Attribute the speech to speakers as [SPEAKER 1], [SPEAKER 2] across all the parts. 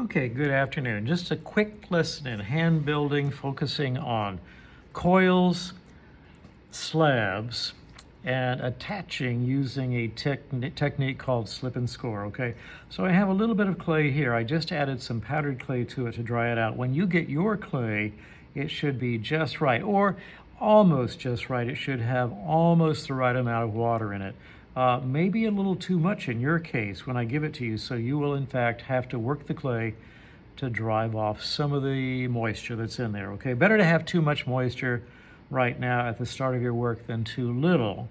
[SPEAKER 1] Okay, good afternoon. Just a quick lesson in hand building, focusing on coils, slabs, and attaching using a technique called slip and score, okay? So I have a little bit of clay here. I just added some powdered clay to it to dry it out. When you get your clay, it should be just right, or almost just right. It should have almost the right amount of water in it. Maybe a little too much in your case when I give it to you, so you will in fact have to work the clay to drive off some of the moisture that's in there, okay? Better to have too much moisture right now at the start of your work than too little.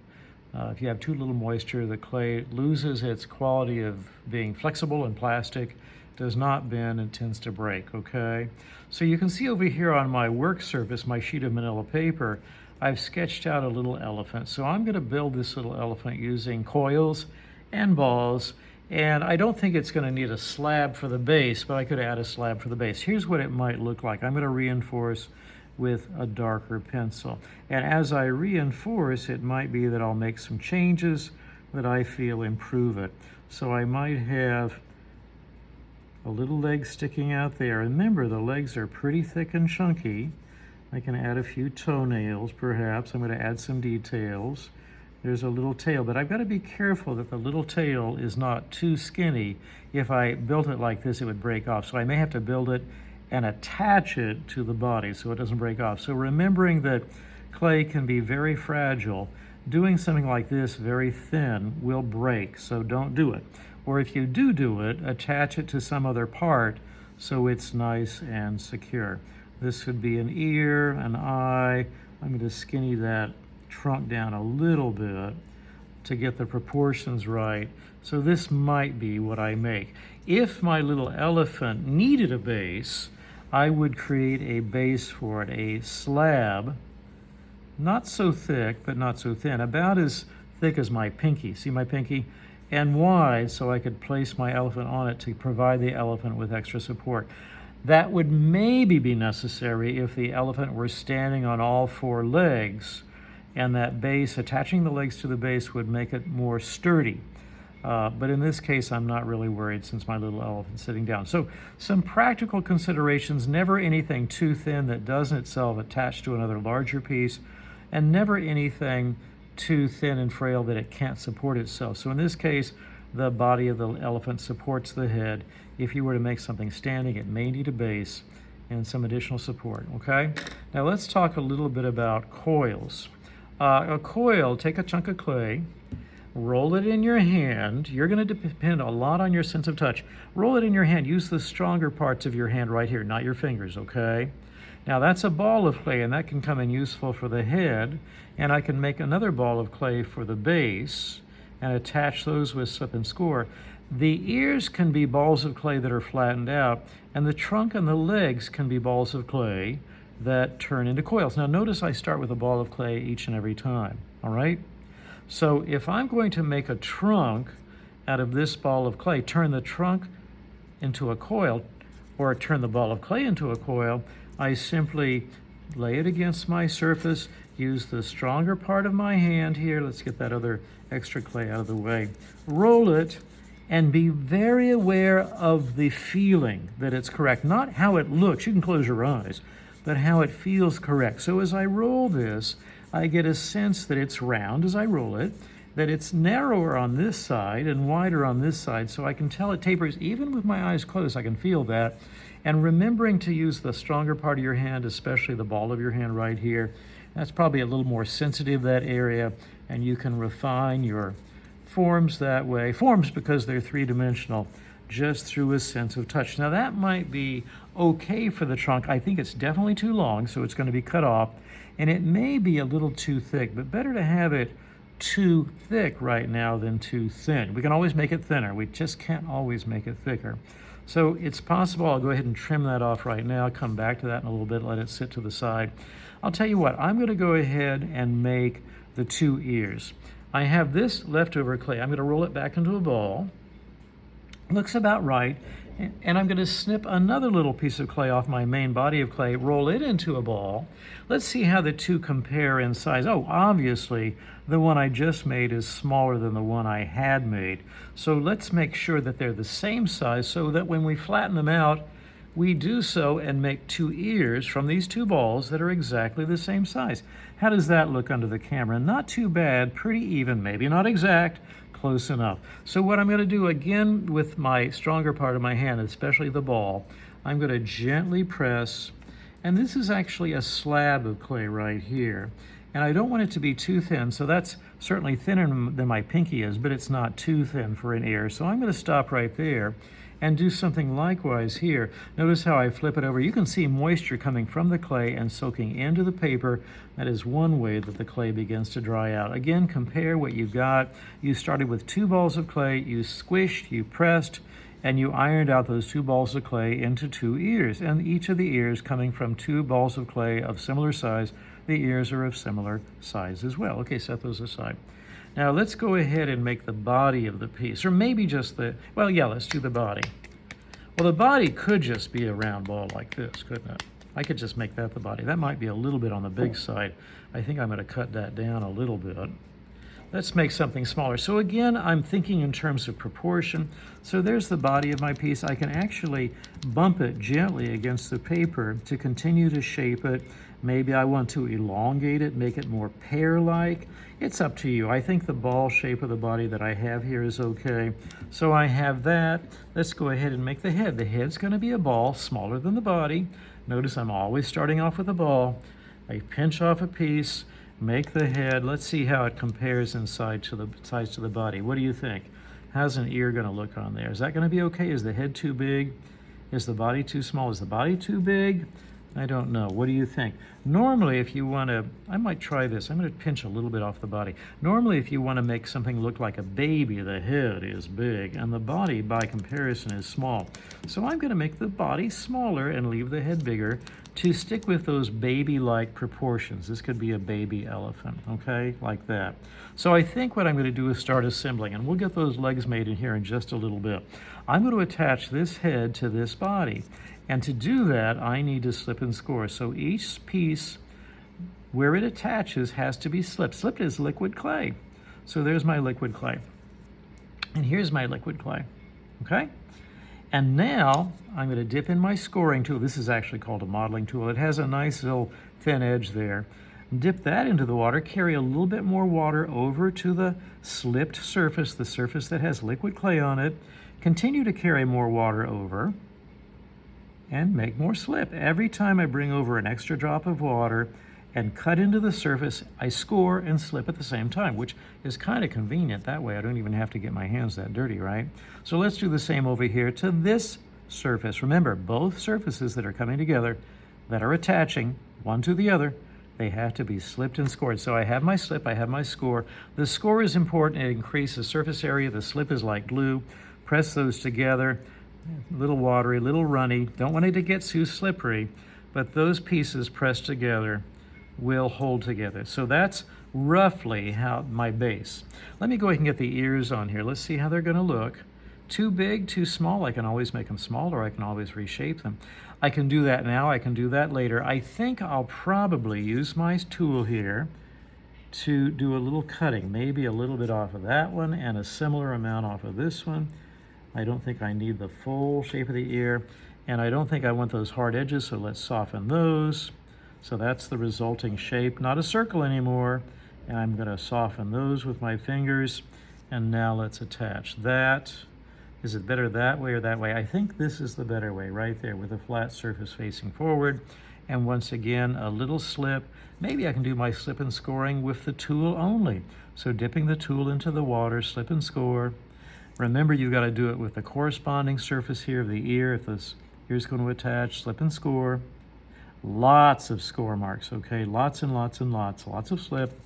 [SPEAKER 1] If you have too little moisture, the clay loses its quality of being flexible and plastic, does not bend, and tends to break, okay? So you can see over here on my work surface, my sheet of manila paper, I've sketched out a little elephant. So I'm going to build this little elephant using coils and balls, and I don't think it's going to need a slab for the base, but I could add a slab for the base. Here's what it might look like. I'm going to reinforce with a darker pencil. And as I reinforce, it might be that I'll make some changes that I feel improve it. So I might have a little leg sticking out there. Remember, the legs are pretty thick and chunky. I can add a few toenails, perhaps. I'm going to add some details. There's a little tail, but I've got to be careful that the little tail is not too skinny. If I built it like this, it would break off. So I may have to build it and attach it to the body so it doesn't break off. So remembering that clay can be very fragile, doing something like this very thin will break, so don't do it. Or if you do it, attach it to some other part so it's nice and secure. This would be an ear, an eye. I'm going to skinny that trunk down a little bit to get the proportions right. So this might be what I make. If my little elephant needed a base, I would create a base for it, a slab, not so thick, but not so thin, about as thick as my pinky. See my pinky? And wide, so I could place my elephant on it to provide the elephant with extra support. That would maybe be necessary if the elephant were standing on all four legs, and that base, attaching the legs to the base, would make it more sturdy. But in this case, I'm not really worried since my little elephant's sitting down. So some practical considerations: never anything too thin that doesn't itself attach to another larger piece, and never anything too thin and frail that it can't support itself. So in this case, the body of the elephant supports the head. If you were to make something standing, it may need a base and some additional support, okay? Now let's talk a little bit about coils. A coil, take a chunk of clay, roll it in your hand. You're going to depend a lot on your sense of touch. Roll it in your hand. Use the stronger parts of your hand right here, not your fingers, okay? Now that's a ball of clay, and that can come in useful for the head, and I can make another ball of clay for the base and attach those with slip and score. The ears can be balls of clay that are flattened out, and the trunk and the legs can be balls of clay that turn into coils. Now notice I start with a ball of clay each and every time, all right? So if I'm going to make a trunk out of this ball of clay, turn the trunk into a coil, or turn the ball of clay into a coil, I simply lay it against my surface, use the stronger part of my hand here. Let's get that other extra clay out of the way. Roll it, and be very aware of the feeling that it's correct. Not how it looks, you can close your eyes, but how it feels correct. So as I roll this, I get a sense that it's round as I roll it, that it's narrower on this side and wider on this side, so I can tell it tapers. Even with my eyes closed, I can feel that. And remembering to use the stronger part of your hand, especially the ball of your hand right here, that's probably a little more sensitive, that area, and you can refine your forms that way. Forms because they're three-dimensional, just through a sense of touch. Now that might be okay for the trunk. I think it's definitely too long, so it's going to be cut off, and it may be a little too thick, but better to have it too thick right now than too thin. We can always make it thinner. We just can't always make it thicker. So it's possible. I'll go ahead and trim that off right now. I'll come back to that in a little bit, let it sit to the side. I'll tell you what, I'm going to go ahead and make the two ears. I have this leftover clay. I'm going to roll it back into a ball. Looks about right. And I'm going to snip another little piece of clay off my main body of clay, roll it into a ball. Let's see how the two compare in size. Oh, obviously, the one I just made is smaller than the one I had made. So let's make sure that they're the same size so that when we flatten them out, we do so and make two ears from these two balls that are exactly the same size. How does that look under the camera? Not too bad, pretty even, maybe not exact, close enough. So what I'm going to do again with my stronger part of my hand, especially the ball, I'm going to gently press, and this is actually a slab of clay right here. And I don't want it to be too thin, so that's certainly thinner than my pinky is, but it's not too thin for an ear. So I'm going to stop right there and do something likewise here. Notice how I flip it over. You can see moisture coming from the clay and soaking into the paper. That is one way that the clay begins to dry out. Again, compare what you got. You started with two balls of clay, you squished, you pressed, and you ironed out those two balls of clay into two ears. And each of the ears coming from two balls of clay of similar size. The ears are of similar size as well. Okay, set those aside. Now let's go ahead and make the body of the piece, or maybe just the, well, yeah, let's do the body. Well, the body could just be a round ball like this, couldn't it? I could just make that the body. That might be a little bit on the big side. I think I'm going to cut that down a little bit. Let's make something smaller. So again, I'm thinking in terms of proportion. So there's the body of my piece. I can actually bump it gently against the paper to continue to shape it. Maybe I want to elongate it, make it more pear-like. It's up to you. I think the ball shape of the body that I have here is okay. So I have that. Let's go ahead and make the head. The head's going to be a ball smaller than the body. Notice I'm always starting off with a ball. I pinch off a piece, make the head. Let's see how it compares inside to the size to the body. What do you think? How's an ear going to look on there? Is that going to be okay? Is the head too big? Is the body too small? Is the body too big? I don't know. What do you think? Normally, if you want to, I might try this. I'm going to pinch a little bit off the body. Normally, if you want to make something look like a baby, the head is big, and the body, by comparison, is small. So I'm going to make the body smaller and leave the head bigger to stick with those baby-like proportions. This could be a baby elephant, okay, like that. So I think what I'm going to do is start assembling, and we'll get those legs made in here in just a little bit. I'm going to attach this head to this body. And to do that, I need to slip and score. So each piece where it attaches has to be slipped. Slipped is liquid clay. So there's my liquid clay. And here's my liquid clay, okay? And now I'm going to dip in my scoring tool. This is actually called a modeling tool. It has a nice little thin edge there. Dip that into the water, carry a little bit more water over to the slipped surface, the surface that has liquid clay on it. Continue to carry more water over and make more slip. Every time I bring over an extra drop of water and cut into the surface, I score and slip at the same time, which is kind of convenient. That way I don't even have to get my hands that dirty, right? So let's do the same over here to this surface. Remember, both surfaces that are coming together, that are attaching one to the other, they have to be slipped and scored. So I have my slip, I have my score. The score is important. It increases surface area. The slip is like glue. Press those together. A little watery, a little runny. Don't want it to get too slippery, but those pieces pressed together will hold together. So that's roughly how my base. Let me go ahead and get the ears on here. Let's see how they're going to look. Too big, too small. I can always make them smaller. I can always reshape them. I can do that now. I can do that later. I think I'll probably use my tool here to do a little cutting, maybe a little bit off of that one and a similar amount off of this one. I don't think I need the full shape of the ear, and I don't think I want those hard edges, so let's soften those. So that's the resulting shape, not a circle anymore, and I'm going to soften those with my fingers. And now let's attach that. Is it better that way or that way? I think this is the better way, right there, with a flat surface facing forward. And once again, a little slip. Maybe I can do my slip and scoring with the tool only. So dipping the tool into the water, slip and score. Remember, you've got to do it with the corresponding surface here of the ear. If this ear's going to attach, slip and score. Lots of score marks, okay? Lots and lots and lots. Lots of slip.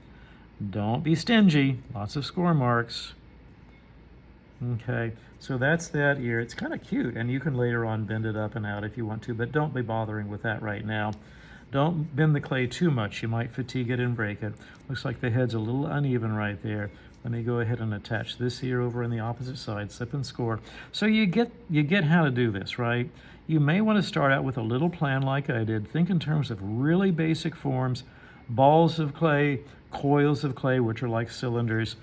[SPEAKER 1] Don't be stingy. Lots of score marks. Okay, so that's that ear. It's kind of cute, and you can later on bend it up and out if you want to, but don't be bothering with that right now. Don't bend the clay too much. You might fatigue it and break it. Looks like the head's a little uneven right there. Let me go ahead and attach this ear over on the opposite side, slip and score. So you get how to do this, right? You may want to start out with a little plan like I did. Think in terms of really basic forms, balls of clay, coils of clay, which are like cylinders,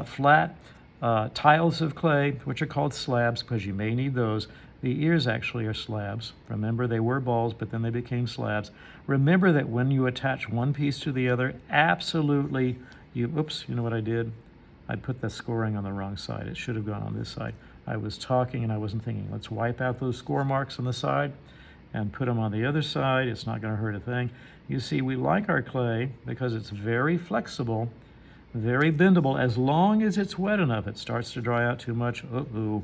[SPEAKER 1] flat tiles of clay, which are called slabs because you may need those. The ears actually are slabs. Remember, they were balls, but then they became slabs. Remember that when you attach one piece to the other, absolutely, oops, you know what I did? I put the scoring on the wrong side. It should have gone on this side. I was talking and I wasn't thinking. Let's wipe out those score marks on the side and put them on the other side. It's not going to hurt a thing. You see, we like our clay because it's very flexible, very bendable, as long as it's wet enough. It starts to dry out too much. Uh-oh,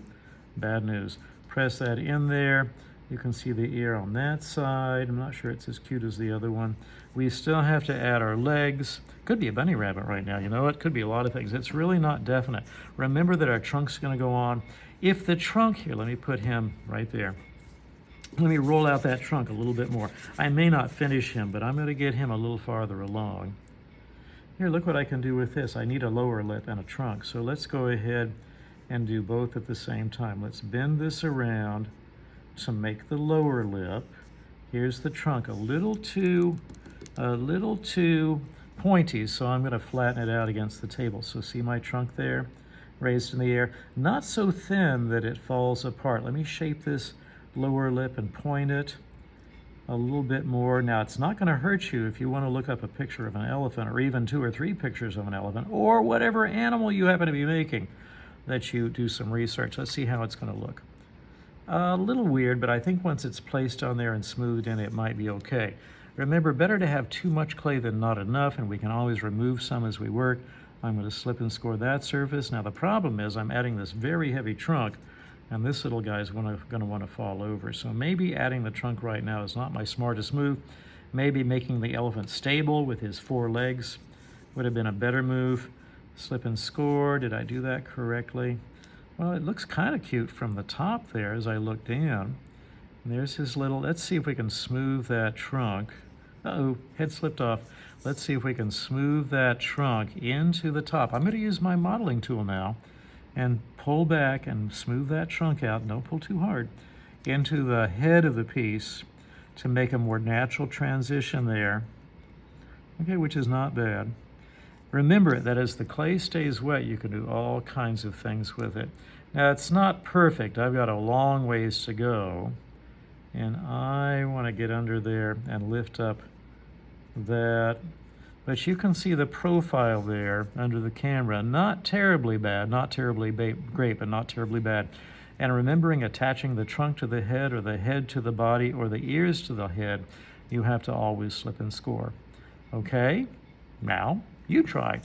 [SPEAKER 1] bad news. Press that in there. You can see the ear on that side. I'm not sure it's as cute as the other one. We still have to add our legs. Could be a bunny rabbit right now, you know, it could be a lot of things. It's really not definite. Remember that our trunk's gonna go on. If the trunk, here, let me put him right there. Let me roll out that trunk a little bit more. I may not finish him, but I'm gonna get him a little farther along. Here, look what I can do with this. I need a lower lip and a trunk. So let's go ahead and do both at the same time. Let's bend this around to make the lower lip. Here's the trunk, a little too pointy, so I'm going to flatten it out against the table. So see my trunk there, raised in the air, not so thin that it falls apart. Let me shape this lower lip and point it a little bit more. Now, it's not going to hurt you if you want to look up a picture of an elephant, or even 2 or 3 pictures of an elephant, or whatever animal you happen to be making, that you do some research. Let's see how it's going to look. A little weird, but I think once it's placed on there and smoothed in, it might be okay. Remember, better to have too much clay than not enough, and we can always remove some as we work. I'm going to slip and score that surface. Now, the problem is I'm adding this very heavy trunk, and this little guy's going to want to fall over. So maybe adding the trunk right now is not my smartest move. Maybe making the elephant stable with his 4 legs would have been a better move. Slip and score, did I do that correctly? Well, it looks kind of cute from the top there as I look down. And there's his little, let's see if we can smooth that trunk. Uh-oh, head slipped off. Let's see if we can smooth that trunk into the top. I'm going to use my modeling tool now and pull back and smooth that trunk out. Don't pull too hard. Into the head of the piece to make a more natural transition there. Okay, which is not bad. Remember that as the clay stays wet, you can do all kinds of things with it. Now, it's not perfect. I've got a long ways to go, and I want to get under there and lift up that. But you can see the profile there under the camera. Not terribly bad, not terribly great, but not terribly bad. And remembering attaching the trunk to the head, or the head to the body, or the ears to the head, you have to always slip and score. Okay? Now, you try.